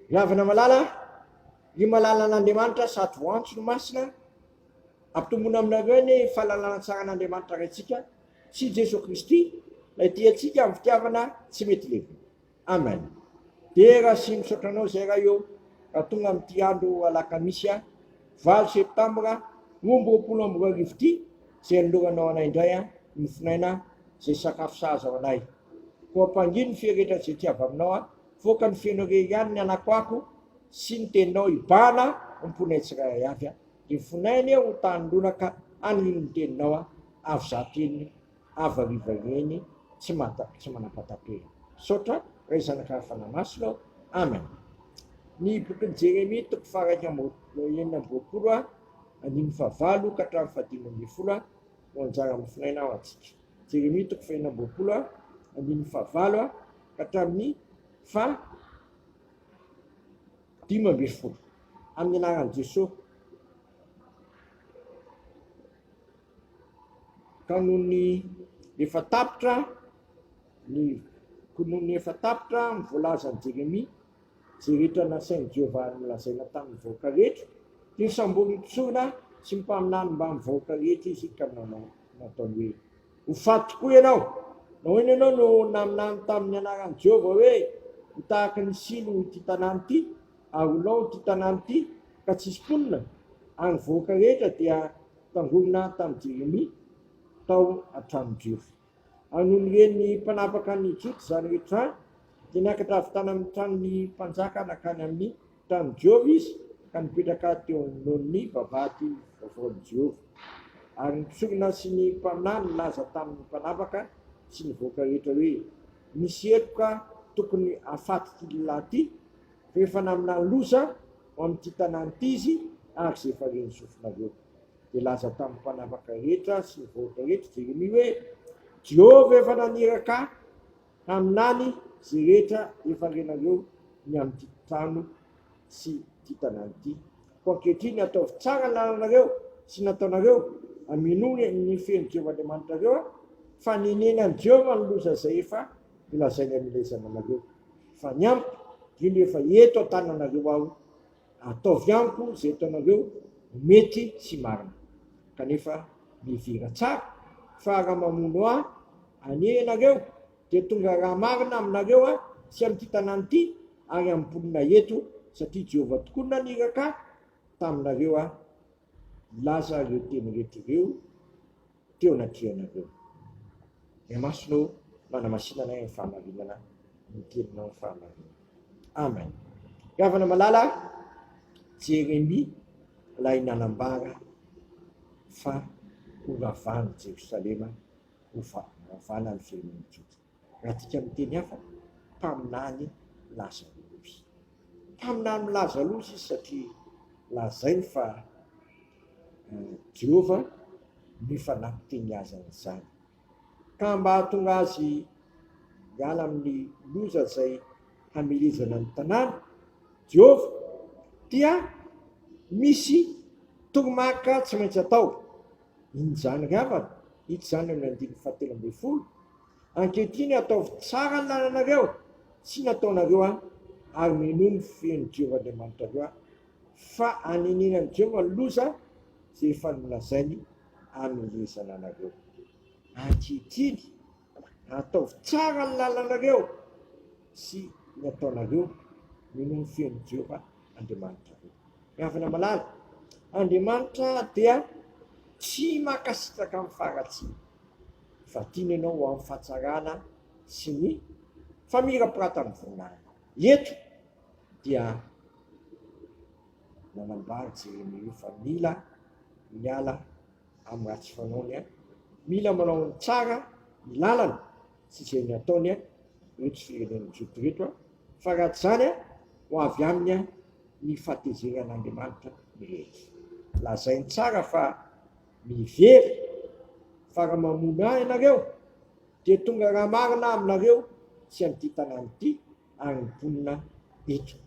Ravana malala, ny malalan'Andriamanitra sady voantso no masina, ampitomboana aminareo ny fahalalana tsara an'Andriamanitra raitsika, sy Jesu Kristy, ilay tiantsika amin'ny fitiavana tsy mety levo. Amen. Dia raha sy misaotra anao zay raha eo, raha tonga amin'ity andro alakamisy 8 septambra 2024 ity, zay noloranao anay indray ny finaina zay sakafo sahaza ao anay. Ko ampangino ny firehetra zay ty avy aminao, voaka ny fianao ihany ny anako ako, sy ny teninao ibana omponay tsiray avy. Dia finainy ho tanindronaka anino ny teninao, avy zateny, avy arivareny, tsy manapatapela. Saotra, ray zanaka fanamasina. Amen. Ny bokin'i Jeremia toko fahaika enina amby roapolo, andimy fahavalo ka hatramin'ny fahadimy amby folo no anjara amin'ny finaina ao antsika. Jeremia toko fahaenina amby roapolo, andimy fahavalo ka hatramin'ny fahadimy amby folo. Amin'ny anaran'i Jesosy. Ka noho ny efa tapitra, ny konony efa tapitra mivoalazan'i Jeremia, zay rehetra nasain'i Jehovah nolazaina tamin'ny vahoaka rehetra, dia samboriny tsorina sy mipaminany mba amin'ny vahoaka rehetra izy ka nataony hoe: ho faty tokoa ianao, nahoana ianao no naminany tamin'ny anaran'i Jehovah hoe ho tahaka ny silo ity tanàna ity, ary ho lao ity tanàna ity ka tsisy mponina. Any vahoaka rehetra dia tangorina tamin'i Jeremia tao hatramin'ny Jehovah. Anohony ireny mpanapaka ny Juda zany rehetra, dia niakatra avy tany amin'ny tranon'ny mpanjaka nakany amin'ny tranon'i Jehovah izy, ka nipetraka teo anoloan'ny vavahady vaovao Jehovah. Ary nitsorina sy ny mpaminany laza tamin'ny mpanapaka sy ny vahoaka rehetra hoe: misy eloka tokony afaty ty lehilahy ty, rehefa naminany loza ho amin'ity tanàna ity izy, ary zay efa reny sofinareo. Dia laza tamin'ny mpanapaka rehetra sy ny vahoaka rehetra Jeremia hoe: Jehovah efa naniraka aminany zay rehetra efa renareo ny amin'ity trano sy ty tanàna ity. Ko ankehitriny ataovy tsara ny lalànareo sy nataonareo, aminony ny fen'ny Jehovah Andriamanitrareo, fa ninenan'i Jehovah ny loza zay efa nolazainy amin'ilay zananareo. Fa ny amiko dia ny efa eto an-tananareo aho, ataovy amiko zay ataonareo mety sy marina. Kanefa mivera tsara, fa raha mamono aho anie ianareo, dia tonga raha marina aminareo sy amin'ity tanàna ity, ary amin'ny mponina eto, satria Jehovah tokoa naniraka taminareo laza ireo teny rehetra ireo teo anatrianareo. Miamasonao manamasinana ny fahamarinana, ny teninao ny fahamarinana. Amen. Ravana malala, Jeremia ilay nanambara fa horavana Jerosalema, horavana ny firenen'ny Juda. Raha tika miteny hafa, mpaminany Lazarosy. Mpaminany Lazarosy izy satria lazainy fa Jehovah mifanampy teny azy izany. Ka mba hahatonga azy hiala amin'ny loza zay hamelezana ny tanàna, Jehovah dia misy toromaka tsy maintsy atao. In'izany ravana, ity zany amin'ny andiny fahatelo amby folo. Ankehitriny ataovy tsara ny lalànareo sy nataonareo, ary minono fen'ny Jehovah Andriamanitrareo, fa anenenan'i Jehovah ny loza zay efa nolazainy hamelezana anareo. Ankehitriny ataovy tsara ny lalànareo sy nataonareo, minono fen'ny Jehovah Andriamanitrareo. Ravana malala, Andriamanitra dia tsy makasitraka amin'ny faharatsiana, fa tiany ianao ho amin'ny fahatsarana sy ny famirapiratana amin'ny voninahitra. Eto dia nanambary Jeremia fa mila miala amin'ny ratsy fanaony, mila manao ny tsara ny lalana sy zay ny ataony rehetra firenen'ny Juda rehetra, fa raha tsy zany ho avy aminy ny fahatezeran'Andriamanitra rehetra. Lazainy tsara fa mivery, fa raha mamono ahy ianareo, dia tonga raha marina aminareo sy amin'ity tanàna ity, ary ny mponina eto,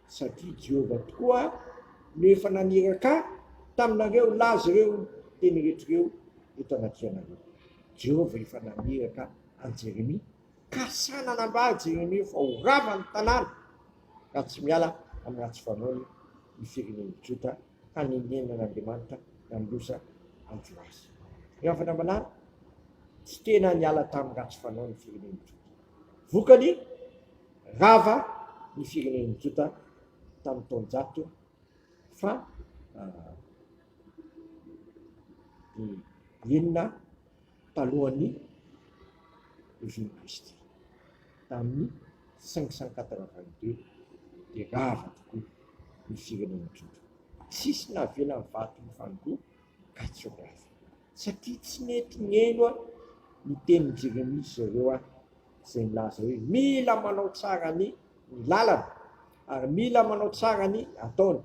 satria Jehovah tokoa no efa naniraka taminareo laza ireo teny rehetra ireo eto anatrianareo. Jehovah efa naniraka an Jeremia, ka sa nanambary Jeremia fa ho rava ny tanàna, ratsy miala amin'ny ratsy fanaony ny fireneny Jota ka ninenan'Andriamanitra nandrosa azy. Rehefa manara tsy tena niala tamin'ny ratsy fanaony fireneny Jota. Vokany rava ny fireneny Jota tamin'ny taonjato fa enina talohan'ny Jésus Kristy tamin'ny 582 dia rava tokoa ny fireneny Jota. Tsisy navela ny vato ny fandoa ka tsy ho rava satria tsy nety gneno ny tenin'i Jeremia zareo izay milaza hoe mila manao tsara ny lalana ary mila manao tsara ny ataony,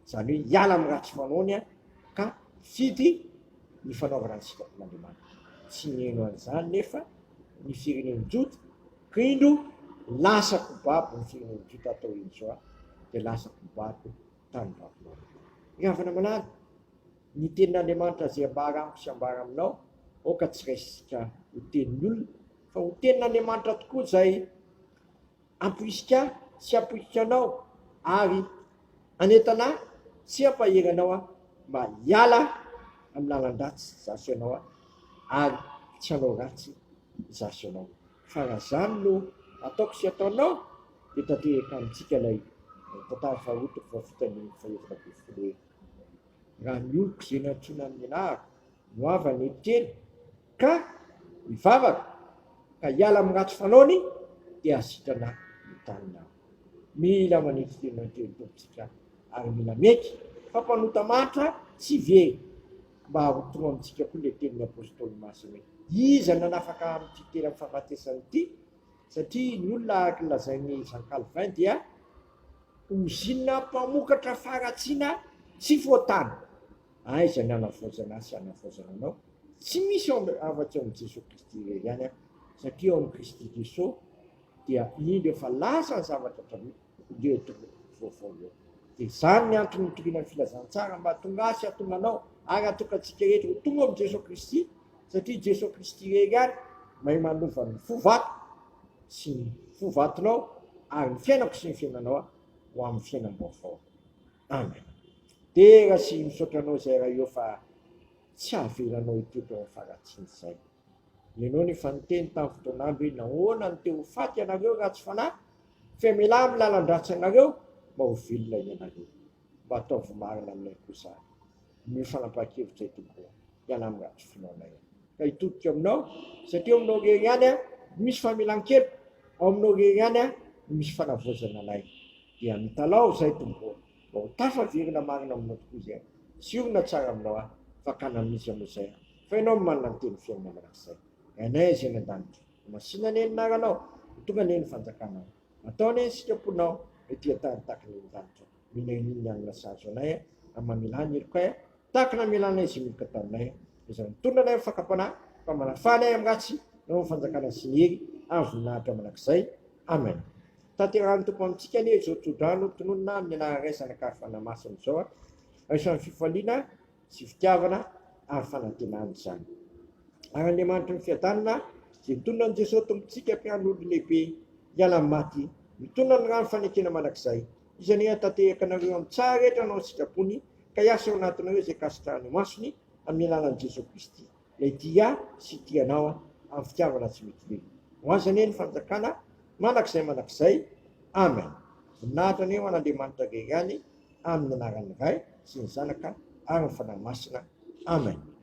zany hoe hiala amin'ny ratsy fanaony ka fidy ny fanaovana ny sitrapon'Andriamanitra. Tsy gneno an'izany nefa ny fireneny Jota krindo lasa kobabo ny fireneny Jota atao izao dia lasa kobabo tany Babilôna. Rehefa manana ny tenin'Andriamanitra izay ambara amiko sy ambara aminao oka tsy raisika ho tenin'ny olona fa ho tenin'Andriamanitra tokoa izay ampoisika sy ampoisika anao ary anetana tsy ampahery anao mba hiala amin'ny lalan-dratsy zasy anao ary tsy hanao ratsy zasy anao. Fa raha zany no ataoko sy ataonao dia tanteraka amintsika ilay tantara faharotoko fahafitan'ny fahefana ambin'ny folo hoe raha mioloko izay nantsoina amin'ny anahako no avy any teny ka mivavaka ka hiala amin'ny ratsy fanaony dia asitrana ny tanina. Mila manety tena teny tompontsika ary mila meky fa mpanota matra tsy very mba ho tonga amintsika koa ilay tenin'ny apôstôly masina iza nanafaka amin'ity tena fahafatesana ity, satria ny olona araka lazain'ny Jean Calvin dia ozinina mpamokatra faratsiana tsy voatany. Aiza ny anavozana sy anavozana anao tsy misy afa-tsy ao amin'i Jesosy Kristy irery ihany satria ao amin'i Kristy Jesosy dia indro efa lasa ny zavatra taloha vaovao eo. Dia izany ny antony nitoriana ny filazantsara mba tonga sy atonga anao ary atokantsika rehetra ho tonga amin'i Jesosy Kristy satria Jesosy Kristy irery ihany mahay manova ny fovato sy ny fovatonao ary ny fiainako sy ny fiainanao ho amin'ny fiainam-baovao. Amen. Tera sy misaotranao izay raha eo fa tsy avelanao iteto amin'ny faratsiany izay. Ianao ny fanonteny tamin'ny fotoan'andro hoe nahoana ny teo faty ianareo raha tsy fanahy fa mila amin'ny lalan-dratsy ianareo mba ho velona ianareo. Mba ataovy marina aminay kosa ny fanapahan-kevitra itokoa hiala amin'ny ratsy fanaonay. Ka hitodika aminao satria ao aminao rery ihany misy familan-kelo, ao aminao rery ihany misy fanavozana anay. Dia mitalao izay tomboa mba ho tafaverina marina aminao tokoa izay sy olona tsara aminao fa kanamisy aminao izay fa ianao manana ny teny fiainana manak'izay. Anay izay nan-danitra masina ny anaranao tonga ny fanjakanao ataony ny sitraponao etỳ tany tahaka ny danitra mineniny any nasazo anay amamilany eroka tahaka na milanay izay milika taminay izay mitondra anay fakapanahy fa manafanay amin'ny ratsy nao fanjakana sy ny hery amin'ny voninahitra manak'izay. Amen. Tanterahany tompo amintsika anie izao tsodrano tononona amin'ny anararaisana karafana masina izao isan'ny fifaliana sy fitiavana ary fanantenana izany. Ary Andriamanitra ny fiadanana izay mitondra an' Jesosy tompontsika mpiandro lehibe hiala amin'ny maty mitondra ny rano fanekena manak'izay izany tanteraka anareo amin'ny tsara rehetra anao sitrapony ka hiasa ao anatinareo izay kasitrahany masony amin'ny alalan'i Jesosy Kristy ilay tia sy tianao amin'ny fitiavana tsy mety lery. Ho azany ny fanjakana manak'izay. Amen. Voninahitra ny eo an'Andriamanitra rery ihany amin'ny anaran'ny Ray sy ny Zanaka ary ny Fanahy Masina. Amen.